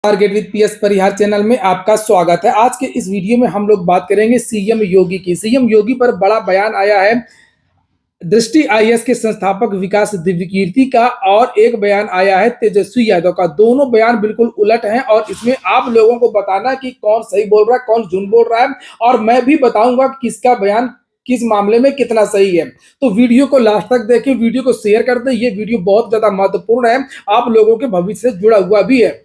Target with PS Parihar channel में आपका स्वागत है। आज के इस वीडियो में हम लोग बात करेंगे सीएम योगी की। सीएम योगी पर बड़ा बयान आया है दृष्टि आईएएस के संस्थापक विकास दिव्यकीर्ति का और एक बयान आया है तेजस्वी यादव का। दोनों बयान बिल्कुल उलट हैं और इसमें आप लोगों को बताना कि कौन सही बोल रहा है, कौन झूठ बोल रहा है, और मैं भी बताऊंगा किसका बयान किस मामले में कितना सही है। तो वीडियो को लास्ट तक देखें, वीडियो को शेयर कर दें। ये वीडियो बहुत ज्यादा महत्वपूर्ण है, आप लोगों के भविष्य से जुड़ा हुआ भी है।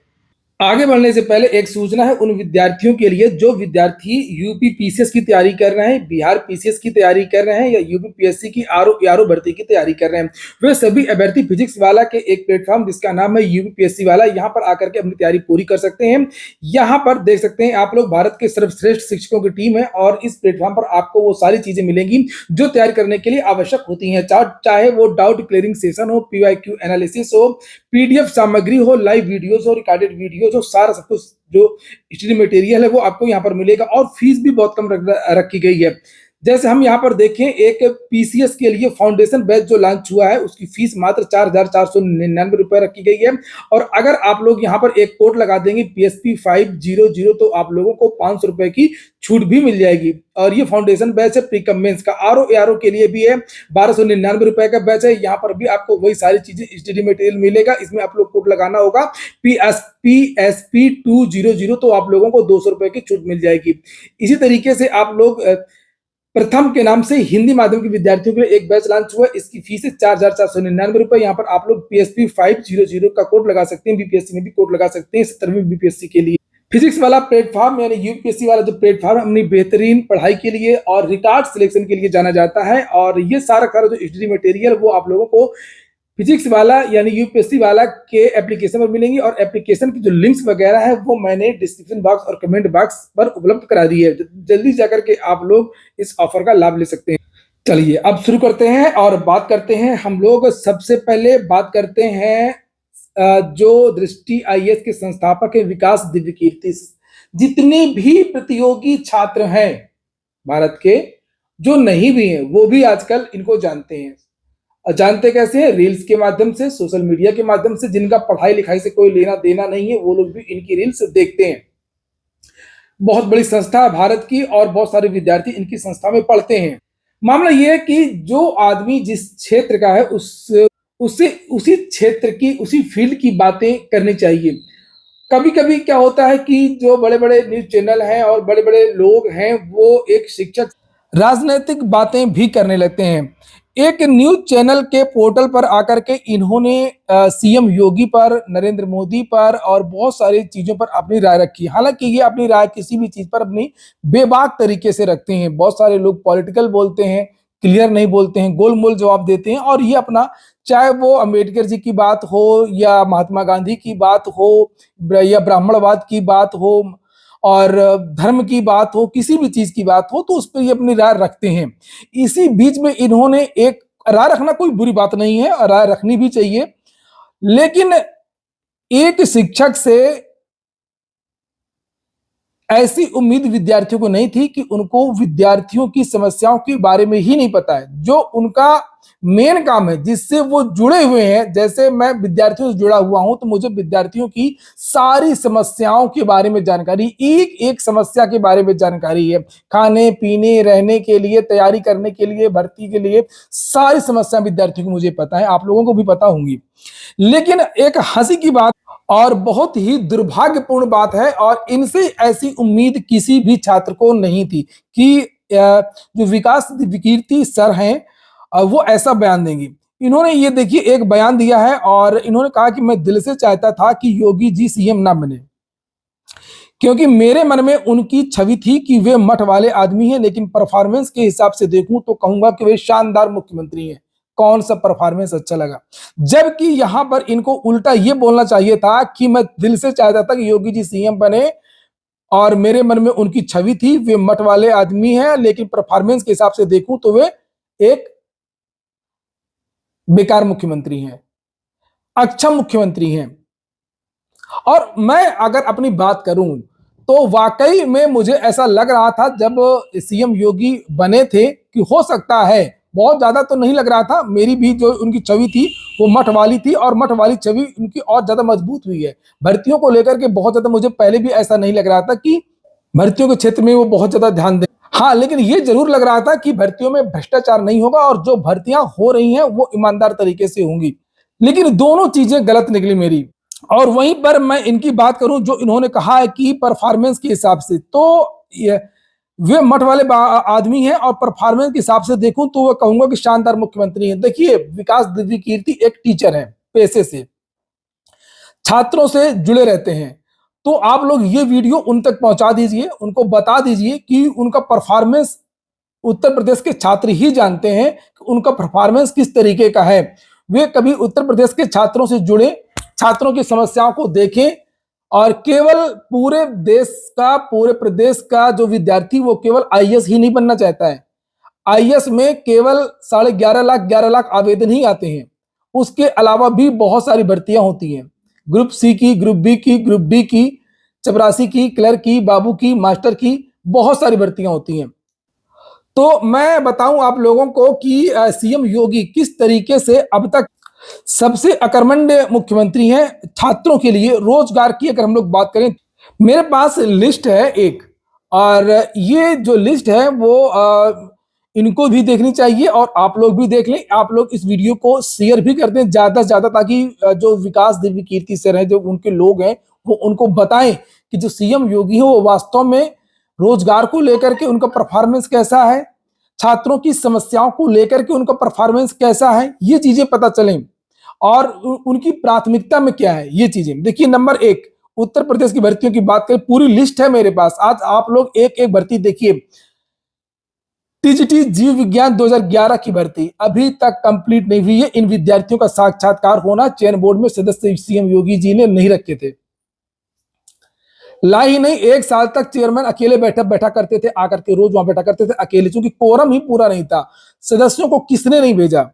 आगे बढ़ने से पहले एक सूचना है उन विद्यार्थियों के लिए जो विद्यार्थी यूपी पीसीएस की तैयारी कर रहे हैं, बिहार पीसीएस की तैयारी कर रहे हैं या यूपी पीएससी की आरओ भर्ती की तैयारी कर रहे हैं। वे सभी अभ्यर्थी फिजिक्स वाला के एक प्लेटफॉर्म जिसका नाम है यूपी पीएससी वाला, यहाँ पर आकर के अपनी तैयारी पूरी कर सकते हैं। यहाँ पर देख सकते हैं आप लोग, भारत के सर्वश्रेष्ठ शिक्षकों की टीम है और इस प्लेटफॉर्म पर आपको वो सारी चीजें मिलेंगी जो तैयारी करने के लिए आवश्यक होती है, चाहे वो डाउट क्लियरिंग सेशन हो, पीवाईक्यू एनालिसिस हो, पीडीएफ सामग्री हो, लाइव वीडियोस हो, रिकॉर्डेड वीडियोस हो, सारा सब कुछ जो स्टडी मटेरियल है वो आपको यहाँ पर मिलेगा। और फीस भी बहुत कम रखी गई है। जैसे हम यहाँ पर देखें, एक पीसीएस के लिए फाउंडेशन बैच जो लॉन्च हुआ है उसकी फीस मात्र 4,499 रुपए रखी गई है। और अगर आप लोग यहाँ पर एक कोड लगा देंगे PSP 500 तो आप लोगों को 500 रुपए की छूट भी मिल जाएगी। और ये फाउंडेशन बैच है प्री मेंस का। आरओ के लिए भी है, 1299 रुपए का बैच है। यहाँ पर भी आपको वही सारी चीजें स्टडी मटेरियल मिलेगा। इसमें आप लोग कोड लगाना होगा PSP 200 तो आप लोगों को 200 रुपए की छूट मिल जाएगी। इसी तरीके से आप लोग प्रथम के नाम से हिंदी माध्यम के विद्यार्थियों के लिए एक बैच लॉन्च हुआ है। इसकी फीस है 4,499 रुपए। यहाँ पर आप लोग PSP 500 का कोड लगा सकते हैं। बीपीएससी में भी कोड लगा सकते हैं 17वीं बीपीएससी के लिए। फिजिक्स वाला प्लेटफॉर्म यानी यूपीएससी वाला जो प्लेटफॉर्म अपनी बेहतरीन पढ़ाई के लिए और रिकॉर्ड सिलेक्शन के लिए जाना जाता है। और ये सारा जो स्टडी मटेरियल वो आप लोगों को फिजिक्स वाला यानी यूपीएससी वाला के एप्लीकेशन पर मिलेंगी। और एप्लीकेशन की जो लिंक्स वगैरह है वो मैंने डिस्क्रिप्शन बॉक्स और कमेंट बॉक्स पर उपलब्ध करा दी है। जल्दी जाकर के आप लोग इस ऑफर का लाभ ले सकते हैं। चलिए अब शुरू करते हैं और बात करते हैं। हम लोग सबसे पहले बात करते हैं जो दृष्टि आईएएस के संस्थापक है विकास दिव्यकीर्ति। जितने भी प्रतियोगी छात्र हैं भारत के, जो नहीं भी हैं वो भी आजकल इनको जानते हैं। जानते कैसे हैं? रील्स के माध्यम से, सोशल मीडिया के माध्यम से। जिनका पढ़ाई लिखाई से कोई लेना देना नहीं है वो लोग भी इनकी रील्स देखते हैं। बहुत बड़ी संस्था है भारत की और बहुत सारे विद्यार्थी इनकी संस्था में पढ़ते हैं। मामला यह है कि जो आदमी जिस क्षेत्र का है उससे उसी क्षेत्र की, उसी फील्ड की बातें करनी चाहिए। कभी कभी क्या होता है कि जो बड़े बड़े न्यूज चैनल हैं और बड़े बड़े लोग हैं वो एक शिक्षक राजनीतिक बातें भी करने लगते हैं। एक न्यूज चैनल के पोर्टल पर आकर के इन्होंने सीएम योगी पर, नरेंद्र मोदी पर और बहुत सारी चीजों पर अपनी राय रखी। हालांकि ये अपनी राय किसी भी चीज पर अपनी बेबाक तरीके से रखते हैं। बहुत सारे लोग पॉलिटिकल बोलते हैं, क्लियर नहीं बोलते हैं, गोलमोल जवाब देते हैं। और ये अपना, चाहे वो अंबेडकर जी की बात हो या महात्मा गांधी की बात हो या ब्राह्मणवाद की बात हो और धर्म की बात हो, किसी भी चीज की बात हो, तो उस पर ये अपनी राय रखते हैं। इसी बीच में इन्होंने एक राय रखना कोई बुरी बात नहीं है, राय रखनी भी चाहिए, लेकिन एक शिक्षक से ऐसी उम्मीद विद्यार्थियों को नहीं थी कि उनको विद्यार्थियों की समस्याओं के बारे में ही नहीं पता है। जो उनका मेन काम है, जिससे वो जुड़े हुए हैं, जैसे मैं विद्यार्थियों से जुड़ा हुआ हूं तो मुझे विद्यार्थियों की सारी समस्याओं के बारे में जानकारी, एक एक समस्या के बारे में जानकारी है। खाने पीने, रहने के लिए, तैयारी करने के लिए, भर्ती के लिए, सारी समस्या विद्यार्थियों को मुझे पता है, आप लोगों को भी पता होंगी। लेकिन एक हंसी की बात और बहुत ही दुर्भाग्यपूर्ण बात है, और इनसे ऐसी उम्मीद किसी भी छात्र को नहीं थी कि जो विकास दिव्यकीर्ति सर हैं वो ऐसा बयान देंगे। इन्होंने ये देखिए एक बयान दिया है और इन्होंने कहा कि मैं दिल से चाहता था कि योगी जी सीएम ना बने, क्योंकि मेरे मन में उनकी छवि थी कि वे मठ वाले आदमी हैं, लेकिन परफॉर्मेंस के हिसाब से देखूं तो कहूंगा कि वे शानदार मुख्यमंत्री हैं। कौन सा परफॉर्मेंस अच्छा लगा? जबकि यहां पर इनको उल्टा ये बोलना चाहिए था कि मैं दिल से चाहता था कि योगी जी सीएम बने और मेरे मन में उनकी छवि थी, वे मठ वाले आदमी हैं, लेकिन परफॉर्मेंस के हिसाब से देखूं तो वे एक बेकार मुख्यमंत्री हैं, अच्छा मुख्यमंत्री हैं। और मैं अगर अपनी बात करूं तो वाकई में मुझे ऐसा लग रहा था जब सीएम योगी बने थे कि हो सकता है, बहुत ज्यादा तो नहीं लग रहा था, मेरी भी जो उनकी छवि थी वो मठ वाली थी और मठ वाली छवि उनकी और ज्यादा मजबूत हुई है। भर्तियों को लेकर के बहुत ज्यादा मुझे पहले भी ऐसा नहीं लग रहा था कि भर्तियों के क्षेत्र में वो बहुत ज्यादा ध्यान दें। हाँ, लेकिन ये जरूर लग रहा था कि भर्तियों में भ्रष्टाचार नहीं होगा और जो भर्तियां हो रही हैं वो ईमानदार तरीके से होंगी। लेकिन दोनों चीजें गलत निकली मेरी। और वहीं पर मैं इनकी बात करूं जो इन्होंने कहा है कि परफॉर्मेंस के हिसाब से, तो वे मठ वाले आदमी हैं और परफॉर्मेंस के हिसाब से देखूं तो वो कहूंगा कि शानदार मुख्यमंत्री हैं। देखिए, विकास दिव्यकीर्ति एक टीचर है पेशे से, छात्रों से जुड़े रहते हैं। तो आप लोग ये वीडियो उन तक पहुंचा दीजिए, उनको बता दीजिए कि उनका परफॉर्मेंस उत्तर प्रदेश के छात्र ही जानते हैं कि उनका परफॉर्मेंस किस तरीके का है। वे कभी उत्तर प्रदेश के छात्रों से जुड़े, छात्रों की समस्याओं को देखें और केवल पूरे देश का, पूरे प्रदेश का जो विद्यार्थी वो केवल आईएएस ही नहीं बनना चाहता है। आईएएस में केवल 11.5 लाख आवेदन ही आते हैं, उसके अलावा भी बहुत सारी भर्तियां होती हैं। ग्रुप सी की, ग्रुप बी की, ग्रुप डी की, चपरासी की, क्लर्क की, बाबू की, मास्टर की, बहुत सारी भर्तियां होती हैं। तो मैं बताऊं आप लोगों को कि सीएम योगी किस तरीके से अब तक सबसे अकर्मण्य मुख्यमंत्री हैं छात्रों के लिए। रोजगार की अगर हम लोग बात करें, मेरे पास लिस्ट है एक, और ये जो लिस्ट है वो इनको भी देखनी चाहिए और आप लोग भी देख लें। आप लोग इस वीडियो को शेयर भी कर दें ज्यादा से ज्यादा, ताकि जो विकास दिव्यकीर्ति सर हैं, जो उनके लोग हैं, वो उनको बताएं कि जो सीएम योगी है वो वास्तव में रोजगार को लेकर के उनका परफॉर्मेंस कैसा है, छात्रों की समस्याओं को लेकर के उनका परफॉर्मेंस कैसा है, ये चीजें पता चलें और उनकी प्राथमिकता में क्या है ये चीजें। देखिए, नंबर 1 उत्तर प्रदेश की भर्तियों की बात करें, पूरी लिस्ट है मेरे पास। आज आप लोग एक एक भर्ती देखिए। टीजीटी जीव विज्ञान 2011 की भर्ती अभी तक कंप्लीट नहीं हुई है। इन विद्यार्थियों का साक्षात्कार होना, चयन बोर्ड में सदस्य सीएम योगी जी ने नहीं रखे थे। ला ही नहीं, 1 साल तक चेयरमैन अकेले बैठा करते थे, आकर के रोज वहां बैठा करते थे अकेले, क्योंकि कोरम ही पूरा नहीं था। सदस्यों को किसने नहीं भेजा।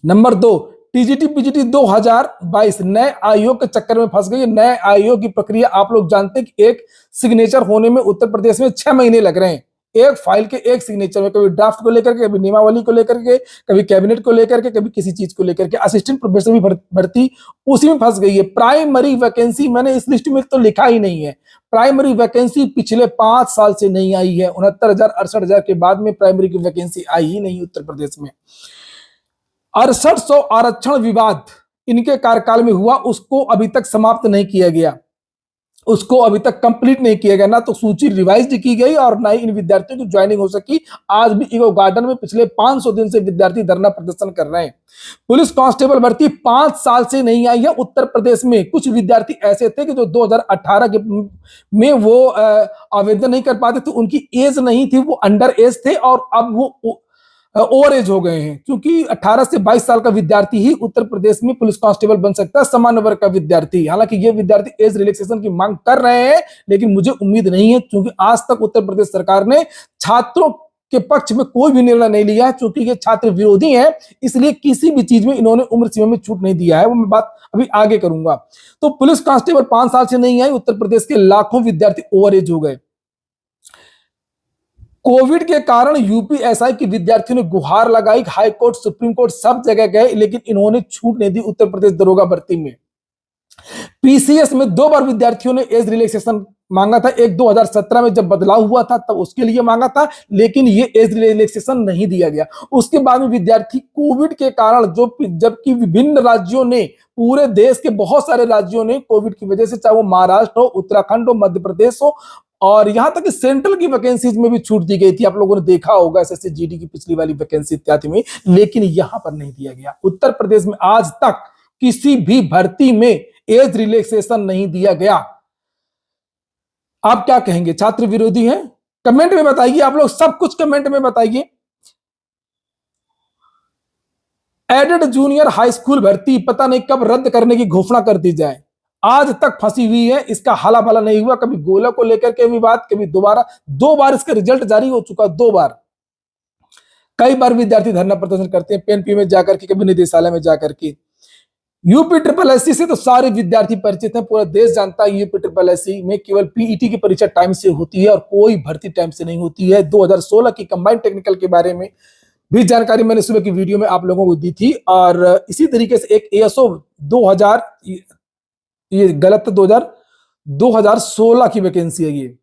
नंबर 2, टीजीटी पीजीटी 2022 नए आयोग के चक्कर में फंस गई। नए आयोग की प्रक्रिया आप लोग जानते हैं कि एक सिग्नेचर होने में उत्तर प्रदेश में 6 महीने लग रहे हैं। एक फाइल के एक सिग्नेचर में, कभी ड्राफ्ट को लेकर के, कभी नियमावली को लेकर के, कभी कैबिनेट को लेकर के, कभी किसी चीज को लेकर के। असिस्टेंट प्रोफेसर भी भर्ती उसी में फंस गई है। प्राइमरी वैकेंसी मैंने इस लिस्ट में तो लिखा ही नहीं है। प्राइमरी वैकेंसी पिछले 5 साल से नहीं आई है। 69,000 68,000 के बाद में प्राइमरी की वैकेंसी आई ही नहीं उत्तर प्रदेश में। 6800 आरक्षण विवाद इनके कार्यकाल में हुआ, उसको अभी तक समाप्त नहीं किया गया, उसको अभी तक कंप्लीट नहीं किया गया। ना तो सूची रिवाइज की गई और ना ही इन विद्यार्थियों की ज्वाइनिंग हो सकी। आज भी ईगो गार्डन में पिछले 500 दिन से विद्यार्थी धरना प्रदर्शन कर रहे हैं। पुलिस कांस्टेबल भर्ती 5 साल से नहीं आई है उत्तर प्रदेश में। कुछ विद्यार्थी ऐसे थे कि जो 2018 में वो आवेदन नहीं कर पाते थे, उनकी एज नहीं थी, वो अंडर एज थे, और अब वो ओवर एज हो गए हैं। क्योंकि 18 से 22 साल का विद्यार्थी ही उत्तर प्रदेश में पुलिस कांस्टेबल बन सकता है, सामान्य वर्ग का विद्यार्थी। हालांकि ये विद्यार्थी एज रिलैक्सेशन की मांग कर रहे हैं, लेकिन मुझे उम्मीद नहीं है, क्योंकि आज तक उत्तर प्रदेश सरकार ने छात्रों के पक्ष में कोई भी निर्णय नहीं लिया है। क्योंकि ये छात्र विरोधी हैं, इसलिए किसी भी चीज में इन्होंने उम्र सीमा में छूट नहीं दिया है। वो मैं बात अभी आगे करूंगा। तो पुलिस कांस्टेबल 5 साल से नहीं आई, उत्तर प्रदेश के लाखों विद्यार्थी ओवर एज हो गए। कोविड के कारण यूपीएसआई के विद्यार्थियों ने गुहार लगाई, हाई कोर्ट, सुप्रीम कोर्ट, सब जगह गए, लेकिन इन्होंने छूट नहीं दी उत्तर प्रदेश दरोगा भर्ती में। पीसीएस में 2 बार विद्यार्थियों ने एज रिलैक्सेशन मांगा था। एक 2017 में जब बदलाव हुआ था तब उसके लिए मांगा था, लेकिन ये एज रिलैक्सेशन नहीं दिया गया। उसके बाद में विद्यार्थी कोविड के कारण, जबकि विभिन्न राज्यों ने, पूरे देश के बहुत सारे राज्यों ने कोविड की वजह से, चाहे वो महाराष्ट्र हो, उत्तराखंड हो, मध्य प्रदेश हो, और यहां तक कि सेंट्रल की वैकेंसीज में भी छूट दी गई थी। आप लोगों ने देखा होगा एसएससी जीडी की पिछली वाली वैकेंसी इत्यादि में, लेकिन यहां पर नहीं दिया गया। उत्तर प्रदेश में आज तक किसी भी भर्ती में एज रिलैक्सेशन नहीं दिया गया। आप क्या कहेंगे, छात्र विरोधी हैं? कमेंट में बताइए, आप लोग सब कुछ कमेंट में बताइए। एडेड जूनियर हाई स्कूल भर्ती पता नहीं कब रद्द करने की घोषणा कर दी जाए, आज तक फंसी हुई है। इसका हाला भला नहीं हुआ। कभी गोला को लेकर के विवाद, कभी 2 बार इसका रिजल्ट जारी हो चुका, 2 बार। कई बार विद्यार्थी धरना प्रदर्शन करते हैं पेनपी में जाकर के, कभी निदेशालय में जाकर के। यूपी ट्रिपल एससी से तो सारे विद्यार्थी परिचित हैं, पूरा देश जानता है। यूपी ट्रिपल एससी में केवल पीईटी की परीक्षा टाइम से होती है और कोई भर्ती टाइम से नहीं होती है। 2016 की कंबाइंड टेक्निकल के बारे में भी जानकारी मैंने सुबह की वीडियो में आप लोगों को दी थी। और इसी तरीके से एक एएसओ 2000, ये गलत है, 2016 की वैकेंसी है, ये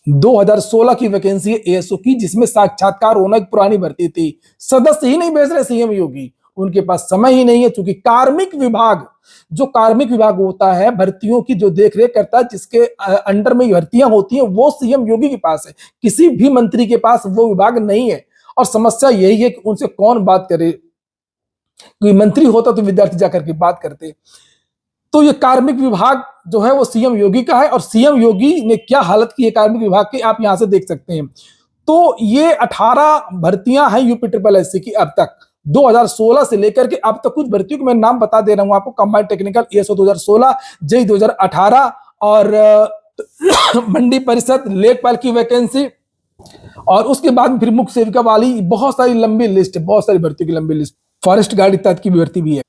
2016 की वैकेंसी है एएसओ की, जिसमें साक्षात्कार होना एक पुरानी भर्ती थी। सदस्य ही नहीं भेज रहे सीएम योगी, उनके पास समय ही नहीं है, क्योंकि कार्मिक विभाग, जो कार्मिक विभाग होता है, भर्तियों की जो देखरेख करता है, जिसके अंडर में भर्तियां होती हैं, वो सीएम योगी के पास है, किसी भी मंत्री के पास वो विभाग नहीं है। और समस्या यही है कि उनसे कौन बात करे, कोई मंत्री होता तो विद्यार्थी जाकर के बात करते। तो ये कार्मिक विभाग जो है वो सीएम योगी का है, और सीएम योगी ने क्या हालत की है कार्मिक विभाग की, आप यहां से देख सकते हैं। तो ये 18 भर्तियां हैं यूपी ट्रिपल एससी की अब तक, 2016 से लेकर के अब तक। कुछ भर्तियों को मैं नाम बता दे रहा हूं आपको: कंबाइंड टेक्निकल एएसओ 2016, जेई 2018, और मंडी परिषद लेखपाल की वैकेंसी, और उसके बाद फिर मुख्य सेविका वाली, बहुत सारी लंबी लिस्ट है, बहुत सारी भर्तियों की लंबी लिस्ट। फॉरेस्ट गार्ड इत्यादि की भर्ती भी है।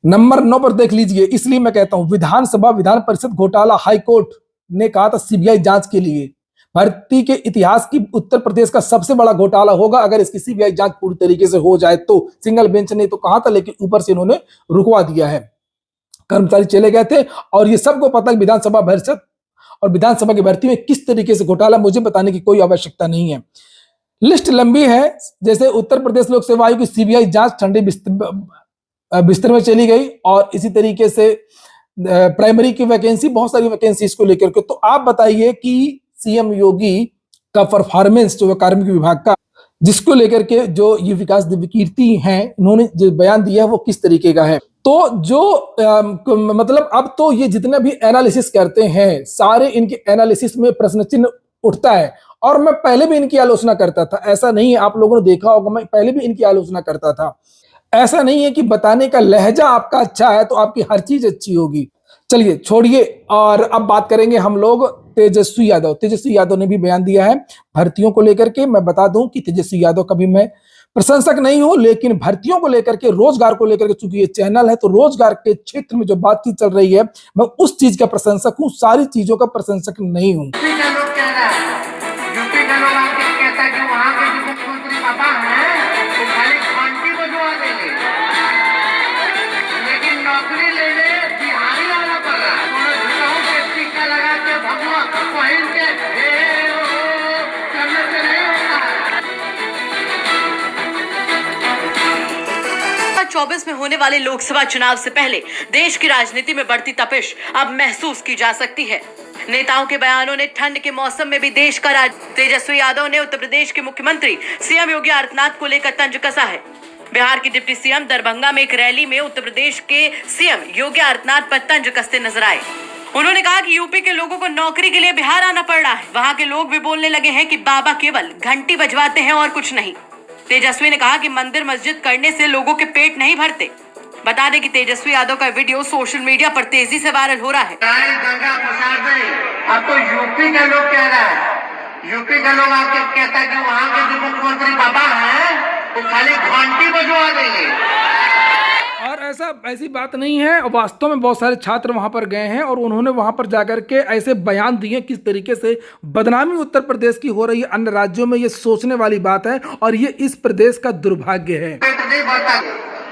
नंबर 9 पर देख लीजिए, इसलिए मैं कहता हूं विधानसभा विधान परिषद घोटाला, हाईकोर्ट ने कहा था सीबीआई जांच के लिए। भर्ती के इतिहास की उत्तर प्रदेश का सबसे बड़ा घोटाला होगा अगर इसकी सीबीआई जांच पूरी तरीके से हो जाए तो। सिंगल बेंच ने तो कहा था, लेकिन ऊपर से इन्होंने रुकवा दिया है। कर्मचारी चले गए थे, और ये सबको पता है विधानसभा परिषद और विधानसभा की भर्ती में किस तरीके से घोटाला, मुझे बताने की कोई आवश्यकता नहीं है। लिस्ट लंबी है, जैसे उत्तर प्रदेश लोक सेवा आयोग की सीबीआई जांच ठंडे बिस्तर में चली गई, और इसी तरीके से प्राइमरी की वैकेंसी, बहुत सारी वैकेंसी इसको लेकर के। तो आप बताइए कि सीएम योगी का परफॉर्मेंस जो है कार्मिक विभाग का, जिसको लेकर के जो ये विकास दिव्य कीर्ति हैं, इन्होंने जो बयान दिया है वो किस तरीके का है। तो जो मतलब अब तो ये जितने भी एनालिसिस करते हैं, सारे इनके एनालिसिस में प्रश्न चिन्ह उठता है। और मैं पहले भी इनकी आलोचना करता था, ऐसा नहीं है, आप लोगों ने देखा होगा, मैं पहले भी इनकी आलोचना करता था। ऐसा नहीं है कि बताने का लहजा आपका अच्छा है तो आपकी हर चीज अच्छी होगी। चलिए छोड़िए, और अब बात करेंगे हम लोग तेजस्वी यादव। तेजस्वी यादव ने भी बयान दिया है भर्तियों को लेकर के। मैं बता दूं कि तेजस्वी यादव का भी मैं प्रशंसक नहीं हूं, लेकिन भर्तियों को लेकर के, रोजगार को लेकर के, चूंकि ये चैनल है तो रोजगार के क्षेत्र में जो बातचीत चल रही है, मैं उस चीज का प्रशंसक हूं, सारी चीजों का प्रशंसक नहीं हूं। में होने वाले लोकसभा चुनाव से पहले देश की राजनीति में बढ़ती तपिश अब महसूस की जा सकती है। नेताओं के बयानों ने ठंड के मौसम में भी देश का राज। तेजस्वी यादव ने उत्तर प्रदेश के मुख्यमंत्री सीएम योगी आदित्यनाथ को लेकर तंज कसा है। बिहार के डिप्टी सीएम दरभंगा में एक रैली में उत्तर प्रदेश के सीएम योगी आदित्यनाथ पर तंज कसते नजर आए। उन्होंने कहा कि यूपी के लोगों को नौकरी के लिए बिहार आना पड़ रहा है। वहां के लोग भी बोलने लगे हैं कि बाबा केवल घंटी बजवाते हैं और कुछ नहीं। तेजस्वी ने कहा कि मंदिर मस्जिद करने से लोगों के पेट नहीं भरते। बता दें कि तेजस्वी यादव का वीडियो सोशल मीडिया पर तेजी से वायरल हो रहा है। दंगा फसाद नहीं, अब तो यूपी का लोग कह रहा है, यूपी का लोग आके कहता है कि वहाँ के जो मुख्यमंत्री बाबा हैं वो खाली घंटी बजवा देंगे। और ऐसी बात नहीं है। वास्तव में बहुत सारे छात्र वहां पर गए हैं और उन्होंने वहां पर जाकर के ऐसे बयान दिए, किस तरीके से बदनामी उत्तर प्रदेश की हो रही है अन्य राज्यों में। ये सोचने वाली बात है, और ये इस प्रदेश का दुर्भाग्य है। पेट नहीं भरता,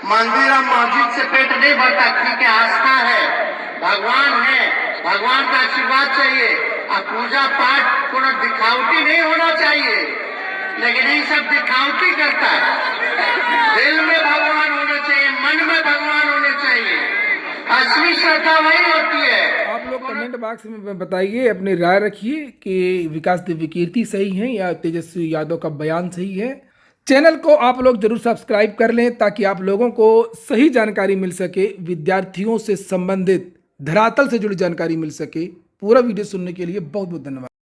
मंदिर और मस्जिद से पेट नहीं भरता, ठीक है, आस्था है, भगवान है, भगवान का आशीर्वाद चाहिए, और पूजा पाठ थोड़ा दिखावटी नहीं होना चाहिए, लेकिन ये सब दिखावटी करता है। दिल में भगवान होने चाहिए, मन में भगवान होने चाहिए, असली श्रद्धा वही होती है। आप लोग कमेंट बॉक्स में बताइए, अपनी राय रखिए कि विकास दिव्य कीर्ति सही है या तेजस्वी यादव का बयान सही है। चैनल को आप लोग जरूर सब्सक्राइब कर लें ताकि आप लोगों को सही जानकारी मिल सके, विद्यार्थियों से संबंधित धरातल से जुड़ी जानकारी मिल सके। पूरा वीडियो सुनने के लिए बहुत बहुत धन्यवाद।